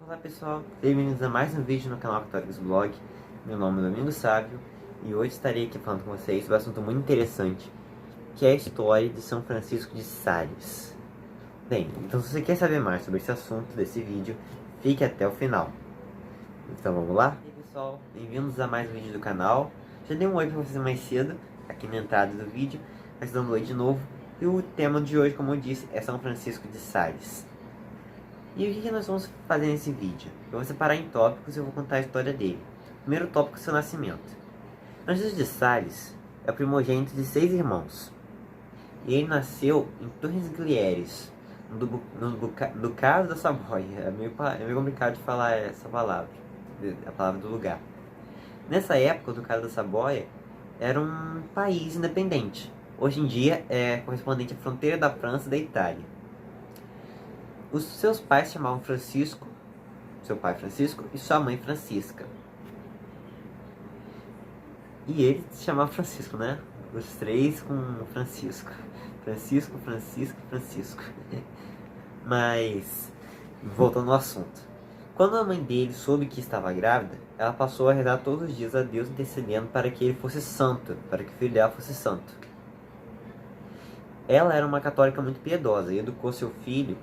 Olá pessoal, bem-vindos a mais um vídeo no canal Católicos Blog. Meu nome é Domingo Sávio e hoje estarei aqui falando com vocês sobre um assunto muito interessante, que é a história de São Francisco de Sales. Bem, então se você quer saber mais sobre esse assunto desse vídeo, fique até o final. Então vamos lá? E aí pessoal, bem-vindos a mais um vídeo do canal. Já dei um oi pra vocês mais cedo, aqui na entrada do vídeo, mas dando um oi de novo. E o tema de hoje, como eu disse, é São Francisco de Sales. E o que nós vamos fazer nesse vídeo? Eu vou separar em tópicos e eu vou contar a história dele. Primeiro tópico é seu nascimento. Francisco de Sales é o primogênito de 6 irmãos. E ele nasceu em Torres Glieres, no Ducado da Saboia. É meio complicado de falar essa palavra, a palavra do lugar. Nessa época, o Ducado da Saboia era um país independente. Hoje em dia é correspondente à fronteira da França e da Itália. Os seus pais se chamavam Francisco, seu pai Francisco e sua mãe Francisca. E ele se chamava Francisco, né? Os três com Francisco. Francisco, Francisco e Francisco. Mas, voltando ao assunto. Quando a mãe dele soube que estava grávida, ela passou a rezar todos os dias a Deus intercedendo para que ele fosse santo, para que o filho dela fosse santo. Ela era uma católica muito piedosa e educou seu filho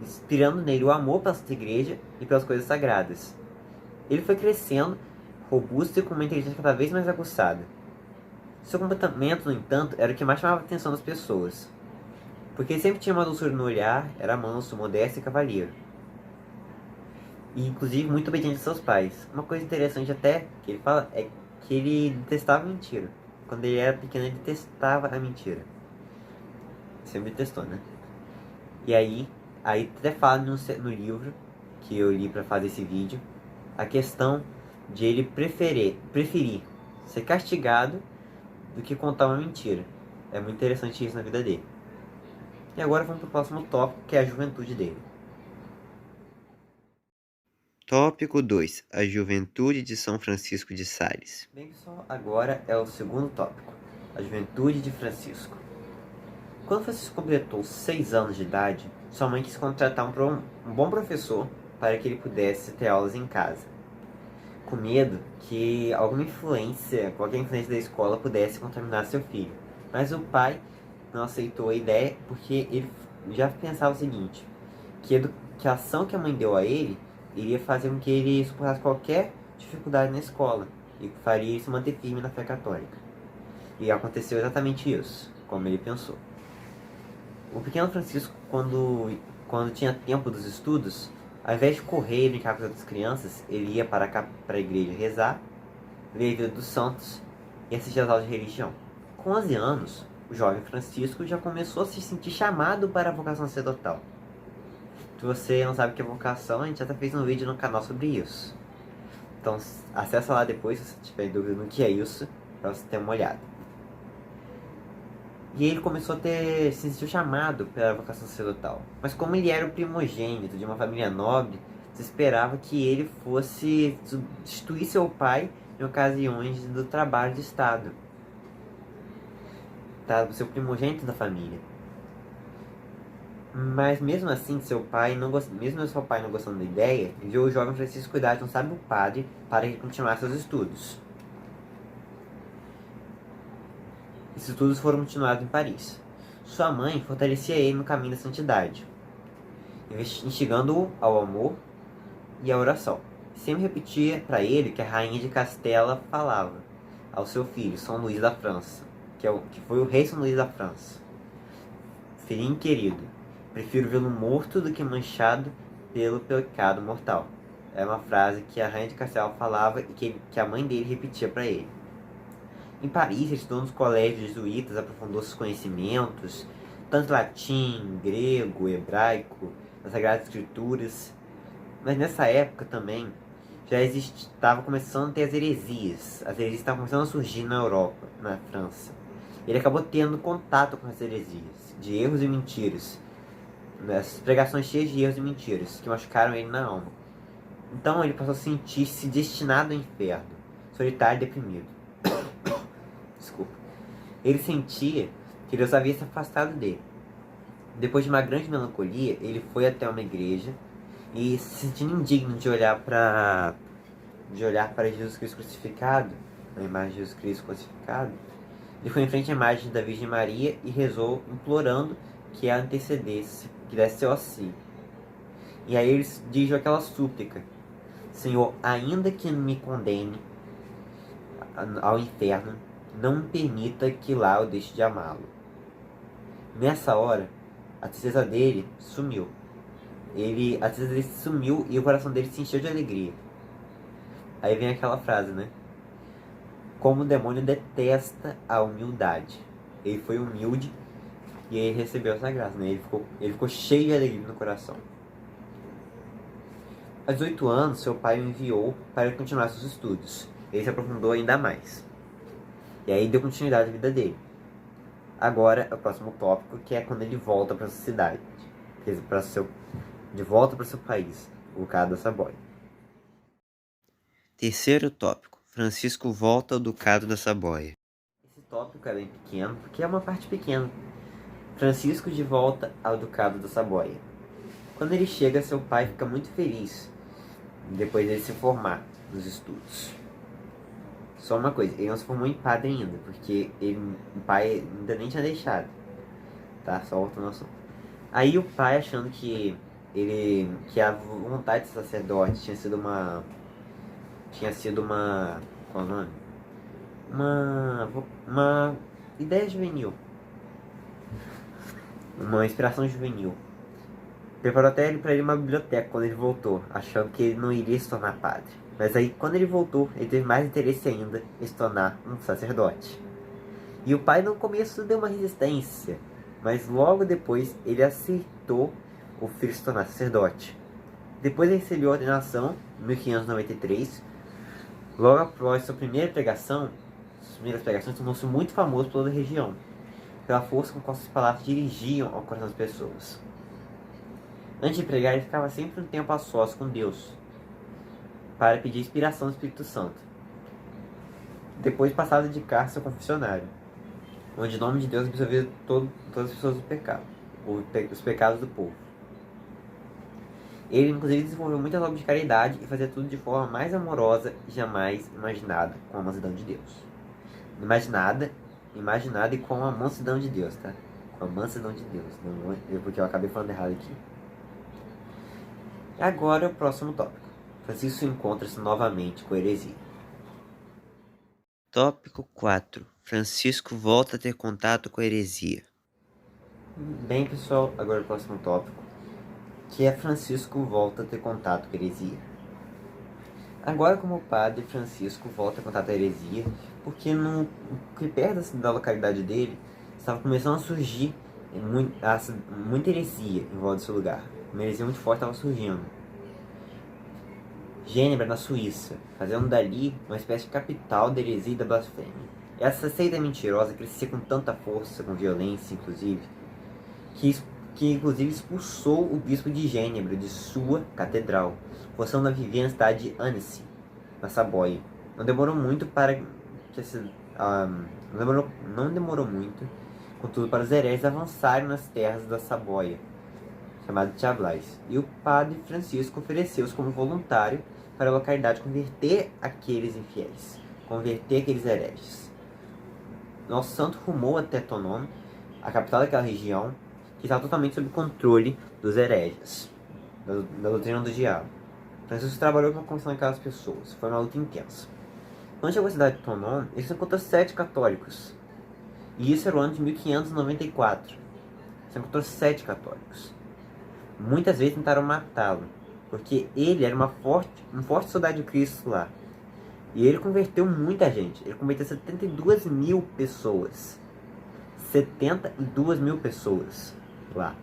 inspirando nele o amor pela Santa Igreja e pelas coisas sagradas. Ele foi crescendo, robusto e com uma inteligência cada vez mais aguçada. Seu comportamento, no entanto, era o que mais chamava a atenção das pessoas, porque ele sempre tinha uma doçura no olhar, era manso, modesto e cavalheiro. E, inclusive, muito obediente aos seus pais. Uma coisa interessante até que ele fala é que ele detestava a mentira. Quando ele era pequeno, ele detestava a mentira. Sempre detestou, né? E aí até fala no livro que eu li para fazer esse vídeo, a questão de ele preferir ser castigado do que contar uma mentira. É muito interessante isso na vida dele. E agora vamos para o próximo tópico, que é a juventude dele. Tópico 2. A juventude de São Francisco de Sales. Bem pessoal, agora é o segundo tópico, a juventude de Francisco. Quando Francisco completou 6 anos de idade, sua mãe quis contratar um bom professor para que ele pudesse ter aulas em casa, com medo que qualquer influência da escola pudesse contaminar seu filho. Mas o pai não aceitou a ideia porque ele já pensava o seguinte, que a ação que a mãe deu a ele iria fazer com que ele suportasse qualquer dificuldade na escola e faria ele se manter firme na fé católica. E aconteceu exatamente isso, como ele pensou. O pequeno Francisco, quando tinha tempo dos estudos, ao invés de correr e brincar com as outras crianças, ele ia para a igreja rezar, ler a vida dos santos e assistir às aulas de religião. Com 11 anos, o jovem Francisco já começou a se sentir chamado para a vocação sacerdotal. Se você não sabe o que é vocação, a gente já fez um vídeo no canal sobre isso. Então acessa lá depois, se você tiver dúvida no que é isso, para você ter uma olhada. E ele começou a se sentir chamado pela vocação sacerdotal. Mas como ele era o primogênito de uma família nobre, se esperava que ele fosse substituir seu pai em ocasiões do trabalho de Estado. Tá, ser o primogênito da família. Mas mesmo assim, seu pai não gostando da ideia, enviou o jovem Francisco cuidar de um sábio padre para que ele continuasse seus estudos. Esses estudos foram continuados em Paris. Sua mãe fortalecia ele no caminho da santidade, instigando-o ao amor e à oração. Sempre repetia para ele que a rainha de Castela falava ao seu filho, São Luís da França, que foi o rei São Luís da França. Filhinho querido, prefiro vê-lo morto do que manchado pelo pecado mortal. É uma frase que a rainha de Castela falava e que a mãe dele repetia para ele. Em Paris, ele estudou nos colégios jesuítas, aprofundou seus conhecimentos, tanto latim, grego, hebraico, das Sagradas Escrituras. Mas nessa época também, já estava começando a ter as heresias. As heresias estavam começando a surgir na Europa, na França. Ele acabou tendo contato com as heresias, de erros e mentiras. Essas pregações cheias de erros e mentiras, que machucaram ele na alma. Então ele passou a sentir-se destinado ao inferno, solitário e deprimido. Desculpa. Ele sentia que Deus havia se afastado dele. Depois de uma grande melancolia, ele foi até uma igreja e, se sentindo indigno de olhar para Jesus Cristo crucificado, a imagem de Jesus Cristo crucificado, ele foi em frente à imagem da Virgem Maria e rezou, implorando que ela intercedesse, que desse seu auxílio. E aí ele dirigiu aquela súplica: Senhor, ainda que me condene ao inferno, não me permita que lá eu deixe de amá-lo. Nessa hora, a tristeza dele sumiu. A tristeza dele sumiu e o coração dele se encheu de alegria. Aí vem aquela frase, né? Como o demônio detesta a humildade. Ele foi humilde e ele recebeu essa graça, né? Ele ficou cheio de alegria no coração. Aos 8 anos, seu pai o enviou para continuar seus estudos. Ele se aprofundou ainda mais. E aí deu continuidade à vida dele. Agora é o próximo tópico, que é quando ele volta para sua cidade. De volta para seu país, o Ducado da Saboia. Terceiro tópico. Francisco volta ao Ducado da Saboia. Esse tópico é bem pequeno, porque é uma parte pequena. Francisco de volta ao Ducado da Saboia. Quando ele chega, seu pai fica muito feliz, depois dele se formar nos estudos. Só uma coisa, ele não se formou em padre ainda, porque o pai ainda nem tinha deixado. Tá? Só outra noção. Aí o pai, achando que a vontade de sacerdote tinha sido uma qual é o nome? Uma ideia juvenil. Uma inspiração juvenil. Preparou até para ele uma biblioteca quando ele voltou, achando que ele não iria se tornar padre. Mas aí, quando ele voltou, ele teve mais interesse ainda em se tornar um sacerdote. E o pai no começo deu uma resistência, mas logo depois ele aceitou o filho se tornar sacerdote. Depois ele recebeu a ordenação, em 1593. Logo após sua primeira pregação, suas primeiras pregações, tornou-se muito famoso por toda a região, pela força com que suas palavras dirigiam ao coração das pessoas. Antes de pregar, ele ficava sempre um tempo a sós com Deus, para pedir inspiração do Espírito Santo. Depois passava a dedicar-se ao confessionário, onde o nome de Deus absolvia todas as pessoas do pecado, os pecados do povo. Ele, inclusive, desenvolveu muitas obras de caridade e fazia tudo de forma mais amorosa e jamais imaginada, com a mansidão de Deus. Imaginada e com a mansidão de Deus, tá? Com a mansidão de Deus, não, porque eu acabei falando errado aqui. Agora o próximo tópico. Francisco encontra-se novamente com a heresia. Tópico 4. Francisco volta a ter contato com a heresia. Bem, pessoal, agora o próximo tópico, que é Francisco volta a ter contato com a heresia. Agora, como padre, Francisco volta a ter contato com a heresia, porque perto da localidade dele estava começando a surgir muita heresia em volta desse lugar. Uma heresia muito forte estava surgindo. Gênebra, na Suíça, fazendo dali uma espécie de capital da heresia e da blasfêmia. Essa seita mentirosa crescia com tanta força, com violência, inclusive, que inclusive expulsou o bispo de Gênebra de sua catedral, forçando a viver na cidade de Annecy, na Saboia. Não demorou muito, contudo, para os hereges avançarem nas terras da Saboia, chamada de Chablais, e o padre Francisco ofereceu-se como voluntário para a localidade converter aqueles infiéis, converter aqueles hereges. Nosso santo rumou até Thonon, a capital daquela região, que estava totalmente sob controle dos hereges, da doutrina do diabo. Francisco trabalhou para conversar aquelas pessoas. Foi uma luta intensa. Quando chegou à cidade de Thonon, ele se encontrou 7 católicos. E isso era o ano de 1594. Se encontrou 7 católicos. Muitas vezes tentaram matá-lo, porque ele era um forte soldado de Cristo lá. E ele converteu muita gente. Ele converteu 72 mil pessoas. 72 mil pessoas lá.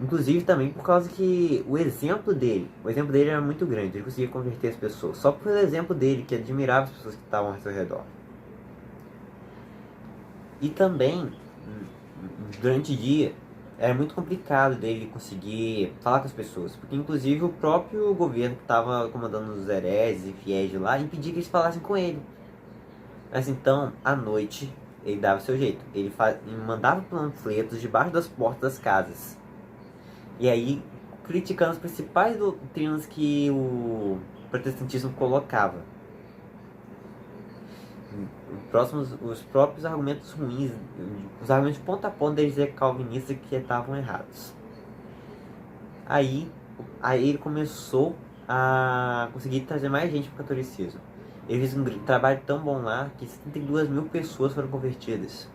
Inclusive também por causa que o exemplo dele era muito grande. Ele conseguia converter as pessoas só pelo exemplo dele, que admirava as pessoas que estavam ao seu redor. E também, durante o dia, era muito complicado dele conseguir falar com as pessoas, porque inclusive o próprio governo que estava comandando os hereges e fiéis de lá impedia que eles falassem com ele. Mas então, à noite, Ele dava o seu jeito. Ele mandava panfletos debaixo das portas das casas. E aí, criticando as principais doutrinas que o protestantismo colocava. Os próprios argumentos ruins, os argumentos de ponta a ponta deles calvinistas que estavam errados. Aí ele começou a conseguir trazer mais gente para o catolicismo. Ele fez um trabalho tão bom lá que 72 mil pessoas foram convertidas,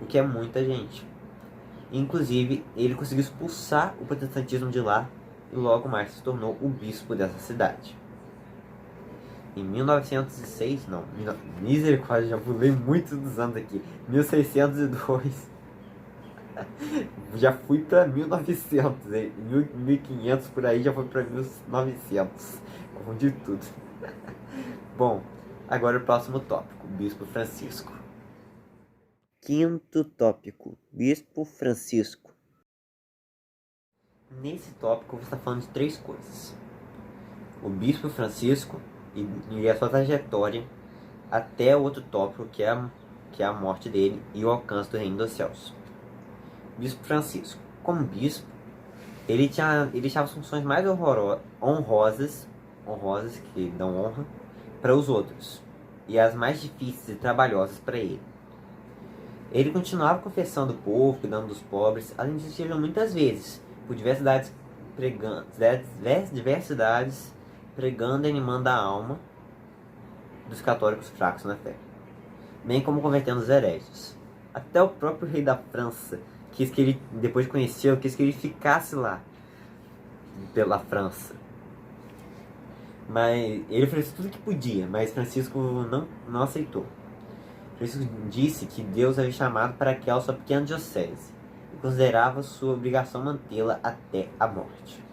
o que é muita gente. Inclusive, ele conseguiu expulsar o protestantismo de lá e logo mais se tornou o bispo dessa cidade. Em 1906, não, misericórdia, já pulei muitos dos anos aqui, 1602, já fui para 1900, 1500 por aí já foi para 1900, confundi tudo. Bom, agora o próximo tópico, Bispo Francisco. Quinto tópico, Bispo Francisco. Nesse tópico você está falando de três coisas: o Bispo Francisco e a sua trajetória até o outro tópico, que é a morte dele e o alcance do reino dos céus. Bispo Francisco, como bispo, ele deixava as funções mais honrosas, que dão honra, para os outros, e as mais difíceis e trabalhosas para ele. Ele continuava confessando o povo, cuidando dos pobres, além de escrever muitas vezes por diversas cidades, pregando e animando a alma dos católicos fracos na fé, bem como convertendo os hereges. Até o próprio rei da França quis que ele, depois de conhecê-lo, quis que ele ficasse lá pela França. Mas ele fez tudo que podia, mas Francisco não aceitou. Francisco disse que Deus havia chamado para aquela sua pequena diocese e considerava sua obrigação mantê-la até a morte.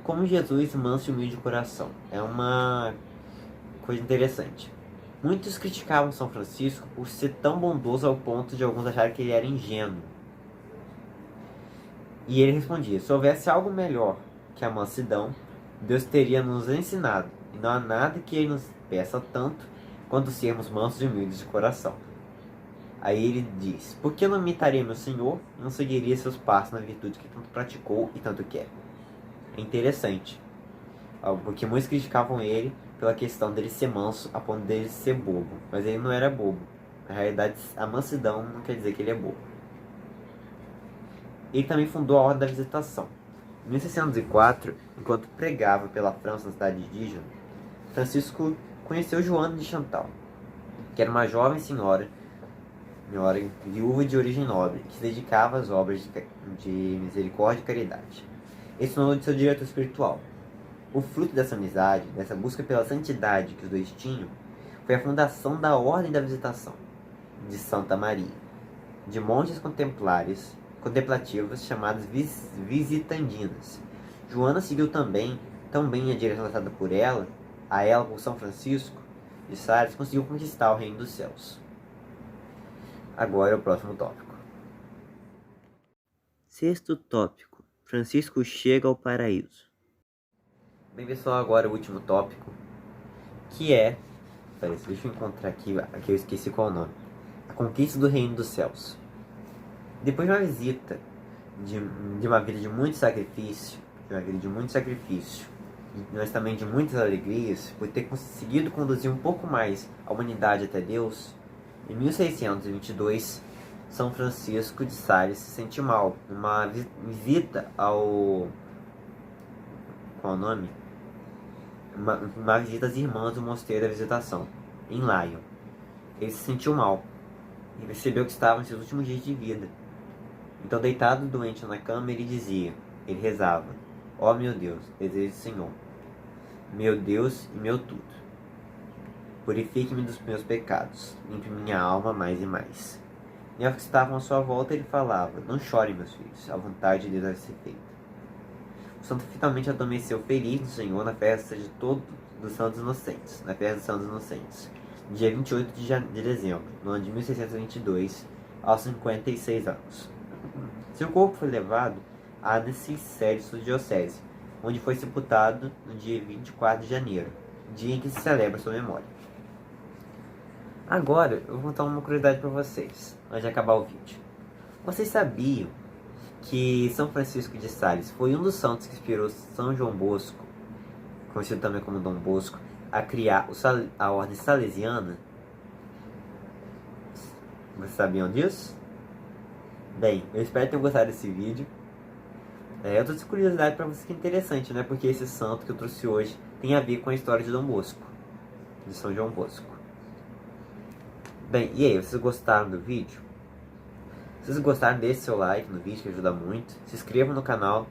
Como Jesus, manso e humilde de coração. É uma coisa interessante. Muitos criticavam São Francisco por ser tão bondoso ao ponto de alguns acharem que ele era ingênuo. E ele respondia: se houvesse algo melhor que a mansidão, Deus teria nos ensinado, e não há nada que ele nos peça tanto quanto sermos mansos e humildes de coração. Aí ele diz: por que não imitaria meu Senhor e não seguiria seus passos na virtude que tanto praticou e tanto quer? É interessante, porque muitos criticavam ele pela questão dele ser manso a ponto dele ser bobo, mas ele não era bobo. Na realidade, a mansidão não quer dizer que ele é bobo. Ele também fundou a Ordem da Visitação. Em 1604, enquanto pregava pela França na cidade de Dijon, Francisco conheceu Joana de Chantal, que era uma jovem senhora viúva de origem nobre, que se dedicava às obras de misericórdia e caridade. Esse tornou de seu diretor espiritual. O fruto dessa amizade, dessa busca pela santidade que os dois tinham, foi a fundação da Ordem da Visitação de Santa Maria, de monges contemplativas chamadas visitandinas. Joana seguiu tão bem a direção traçada por ela por São Francisco de Sales, conseguiu conquistar o reino dos céus. Agora é o próximo tópico. Sexto tópico: Francisco chega ao paraíso. Bem, pessoal, agora o último tópico, que é... deixa eu encontrar aqui eu esqueci qual é o nome. A conquista do reino dos céus. Depois de uma visita de uma vida de muito sacrifício, mas também de muitas alegrias, por ter conseguido conduzir um pouco mais a humanidade até Deus, em 1622, São Francisco de Sales se sentiu mal numa visita ao... qual é o nome? Uma visita às irmãs do Mosteiro da Visitação, em Lyon. Ele se sentiu mal e percebeu que estava em seus últimos dias de vida. Então, deitado doente na cama, ele rezava: ó meu Deus, desejo do Senhor, meu Deus e meu tudo, purifique-me dos meus pecados, limpe minha alma mais e mais. E aos que estavam à sua volta, ele falava: não chorem, meus filhos, a vontade de Deus deve ser feita. O santo finalmente adormeceu feliz no Senhor na festa dos Santos Inocentes, dia 28 de dezembro, no ano de 1622, aos 56 anos. Seu corpo foi levado à necessária de sua diocese, onde foi sepultado no dia 24 de janeiro, dia em que se celebra sua memória. Agora eu vou contar uma curiosidade para vocês, antes de acabar o vídeo. Vocês sabiam que São Francisco de Sales foi um dos santos que inspirou São João Bosco, conhecido também como Dom Bosco, a criar a ordem salesiana? Vocês sabiam disso? Bem, eu espero que tenham gostado desse vídeo. Eu trouxe curiosidade para vocês que é interessante, né? Porque esse santo que eu trouxe hoje tem a ver com a história de Dom Bosco, de São João Bosco. Bem, e aí, vocês gostaram do vídeo? Se vocês gostaram, deixe seu like no vídeo, que ajuda muito. Se inscrevam no canal.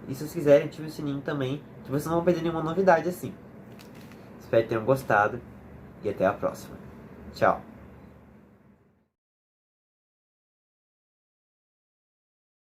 E se vocês quiserem, ative o sininho também, que vocês não vão perder nenhuma novidade assim. Espero que tenham gostado. E até a próxima. Tchau.